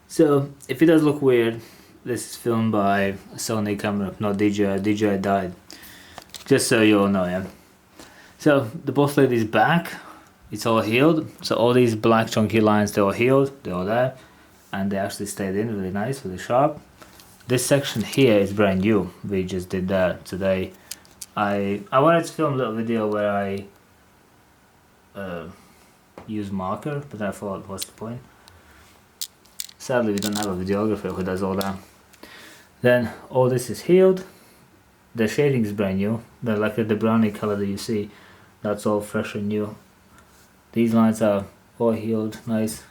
So if it does look weird, this is filmed by a Sony camera, not DJI. DJI died. Just so you all know, yeah. So the boss lady's back. It's all healed. So all these black chunky lines, they're all healed. They're all there. And they actually stayed in really nice, really sharp. This section here is brand new. We just did that today. I wanted to film a little video where I use marker, but I thought, what's the point? Sadly, we don't have a videographer who does all that. Then all this is healed. The shading is brand new. The brownie color that you see, that's all fresh and new. These lines are all healed, nice.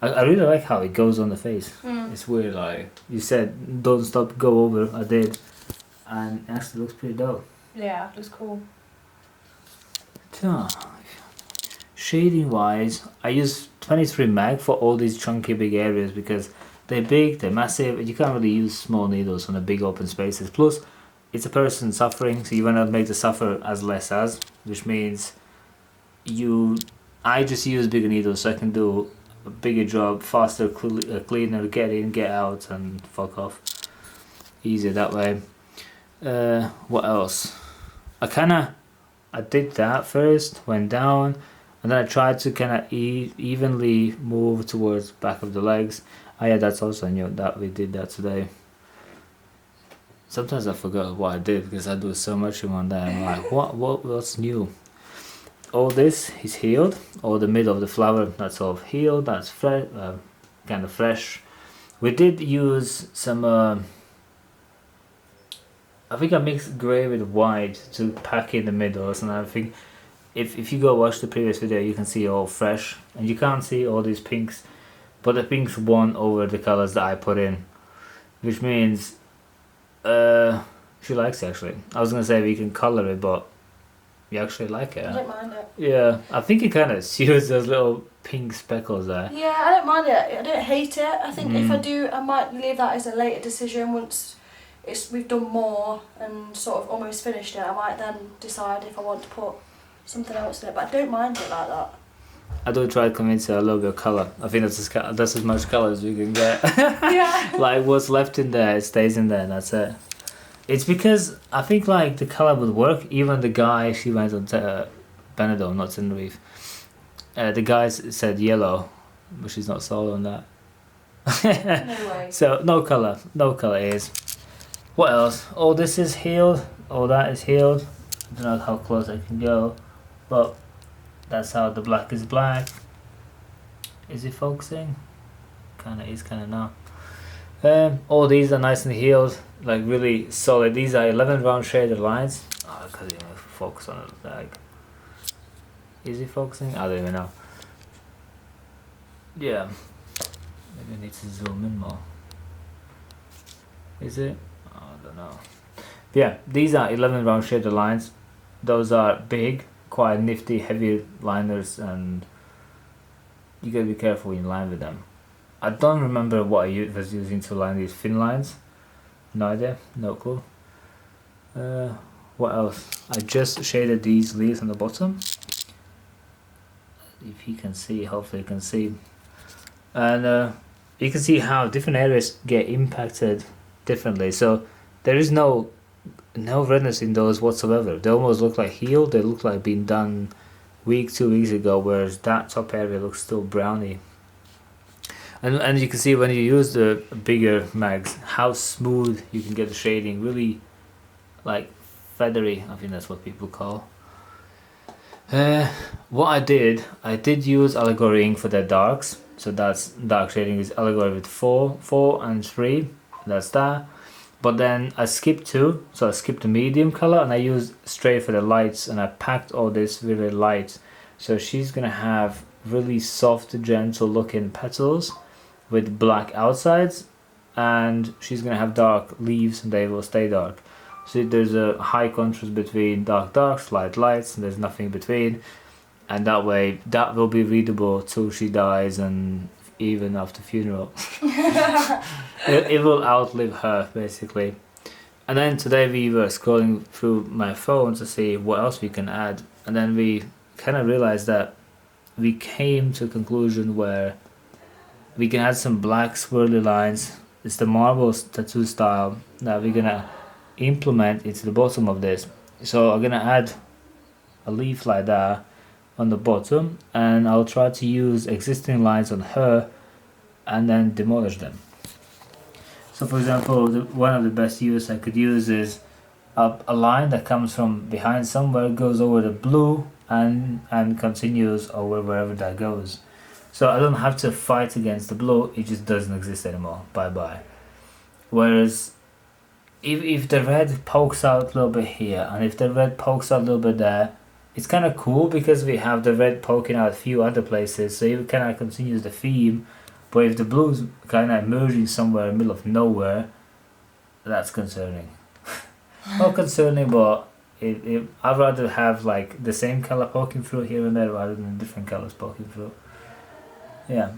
I really like how it goes on the face. It's weird, like you said, don't stop, go over. I did, and it actually looks pretty dope. Yeah, it looks cool. So, shading wise, I use 23 mag for all these chunky big areas because they're big, they're massive, and you can't really use small needles on the big open spaces. Plus, it's a person suffering, so you want to make the suffer as less as, which means I just use bigger needles so I can do a bigger job, faster, cleaner, get in, get out, and fuck off. Easier that way. What else? I did that first, went down, and then I tried to kind of evenly move towards back of the legs. Oh yeah, that's also new, that we did that today. Sometimes I forgot what I did because I do so much in one day. I'm like, what's new? All this is healed. All the middle of the flower, that's all healed. That's fresh, kind of fresh. We did use some. I think I mixed grey with white to pack in the middles, and I think if you go watch the previous video, you can see all fresh, and you can't see all these pinks, but the pinks won over the colors that I put in, which means she likes it actually. I was gonna say we can color it, but you actually like it. I don't mind it. Yeah, I think it kind of suits those little pink speckles there. Yeah, I don't mind it. I don't hate it. I think if I do, I might leave that as a later decision once we've done more and sort of almost finished it. I might then decide if I want to put something else in it, but I don't mind it like that. I do try to convince her a little bit of colour. I think that's as much colour as we can get. Yeah. Like what's left in there, it stays in there, and that's it. It's because I think like the colour would work. Even the guy, she went on Benidorm, not Tenerife. The guy said yellow, but she's not sold on that. No way. So no colour is. What else? All this is healed. All that is healed. I don't know how close I can go, but that's how the black is black. Is it focusing? Kinda is, kinda not. All these are nice and healed, like really solid. These are 11 round shaded lines. Oh, I can't even focus on it. Like, is it focusing? I don't even know. Yeah, maybe I need to zoom in more. Is it? Oh, I don't know. Yeah, these are 11 round shaded lines. Those are big, quite nifty, heavy liners, and you gotta be careful when you line with them. I don't remember what I was using to line these thin lines. No idea, no clue. What else? I just shaded these leaves on the bottom. If you can see, hopefully you can see. And you can see how different areas get impacted differently. So there is no redness in those whatsoever. They almost look like healed. They look like being done 2 weeks ago, whereas that top area looks still browny. And you can see when you use the bigger mags how smooth you can get the shading, really like feathery. I think that's what people call. What I did use Allegory ink for their darks. So that's dark shading is Allegory with 4 and 3. That's that. But then I skipped 2, so I skipped the medium color and I used straight for the lights, and I packed all this really light. So she's gonna have really soft, gentle looking petals with black outsides, and she's gonna have dark leaves and they will stay dark. So there's a high contrast between darks, lights, and there's nothing between, and that way that will be readable till she dies and even after funeral. it will outlive her basically. And then today we were scrolling through my phone to see what else we can add, and then we kind of realized that we came to a conclusion where we can add some black swirly lines. It's the marble tattoo style that we're gonna implement into the bottom of this. So I'm gonna add a leaf like that on the bottom, and I'll try to use existing lines on her and then demolish them. So for example, one of the best use I could use is a line that comes from behind somewhere, goes over the blue and continues over wherever that goes. So I don't have to fight against the blue, it just doesn't exist anymore, bye bye. Whereas if the red pokes out a little bit here, and if the red pokes out a little bit there, it's kind of cool because we have the red poking out a few other places, so it kind of continues the theme. But if the blue's kind of emerging somewhere in the middle of nowhere, that's concerning. Not concerning, but I'd rather have like the same color poking through here and there rather than different colors poking through. Yeah,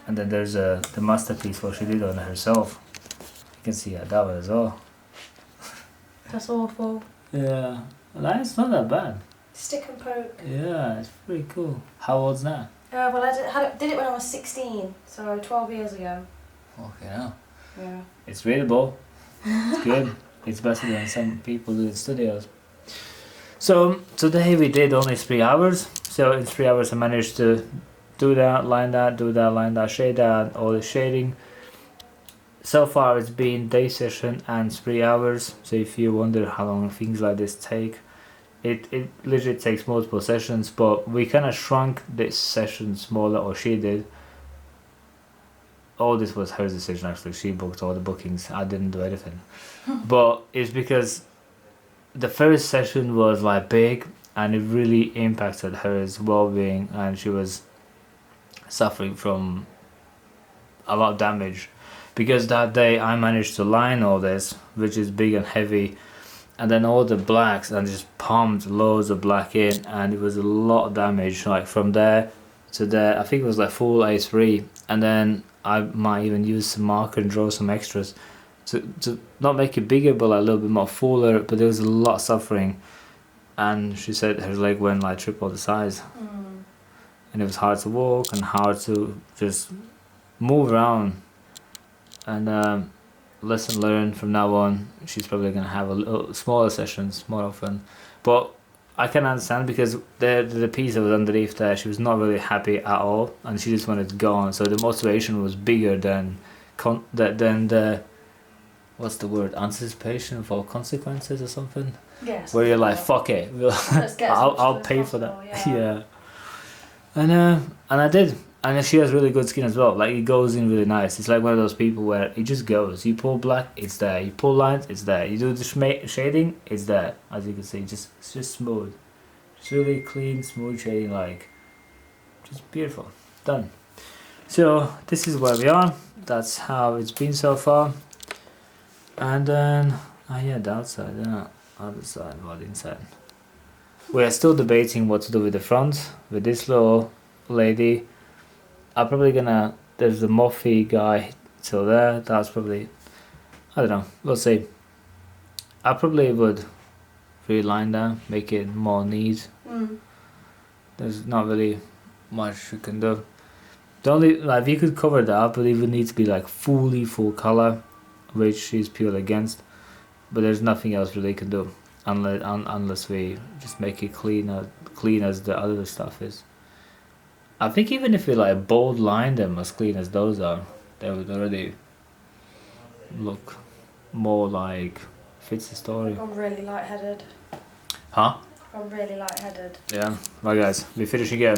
and then there's the masterpiece what she did on herself. You can see that one as well. That's awful. Yeah, it's not that bad. Stick and poke. Yeah, it's pretty cool. How old's that? Well, I did it when I was 16, so 12 years ago. Okay, now. Yeah. It's readable. It's good. It's better than some people do in studios. So today we did only 3 hours. So in 3 hours I managed to do that, line that, do that, line that, shade that, all the shading. So far it's been day session and 3 hours. So if you wonder how long things like this take, it literally takes multiple sessions, but we kind of shrunk this session smaller, or she did. All this was her decision actually, she booked all the bookings, I didn't do anything. But it's because the first session was like big and it really impacted her well-being, and she was suffering from a lot of damage. Because that day I managed to line all this, which is big and heavy, and then all the blacks, and just pumped loads of black in, and it was a lot of damage, like from there to there. I think it was like full A3, and then I might even use some marker and draw some extras to not make it bigger, but like a little bit more fuller. But there was a lot of suffering, and she said her leg went like triple the size. And it was hard to walk and hard to just move around. And lesson learned from now on, she's probably gonna have a little smaller sessions more often. But I can understand, because the piece that was underneath there, she was not really happy at all, and she just wanted to go on. So the motivation was bigger than the, what's the word, anticipation for consequences or something. Yes. Where you're like, fuck it, I'll pay for that. Yeah. And I did. And she has really good skin as well. Like, it goes in really nice. It's like one of those people where it just goes. You pull black, it's there. You pull lines, it's there. You do the shading, it's there. As you can see, it's just smooth. Just really clean, smooth shading, like, just beautiful. Done. So this is where we are. That's how it's been so far. And then, the outside, other side, well, the inside. We are still debating what to do with the front, with this little lady. I'm probably gonna, there's the Moffy guy till there, that's probably, I don't know, we'll see. I probably would reline that, make it more neat. There's not really much you can do. The only, like, if you could cover that up, but it would need to be like full color, which she's purely against. But there's nothing else really you can do, unless we just make it clean as the other stuff is. I think even if we like bold line them as clean as those are, they would already look more like fits the story. I'm really lightheaded. Huh? I'm really lightheaded. Yeah. Right guys, we're finishing here.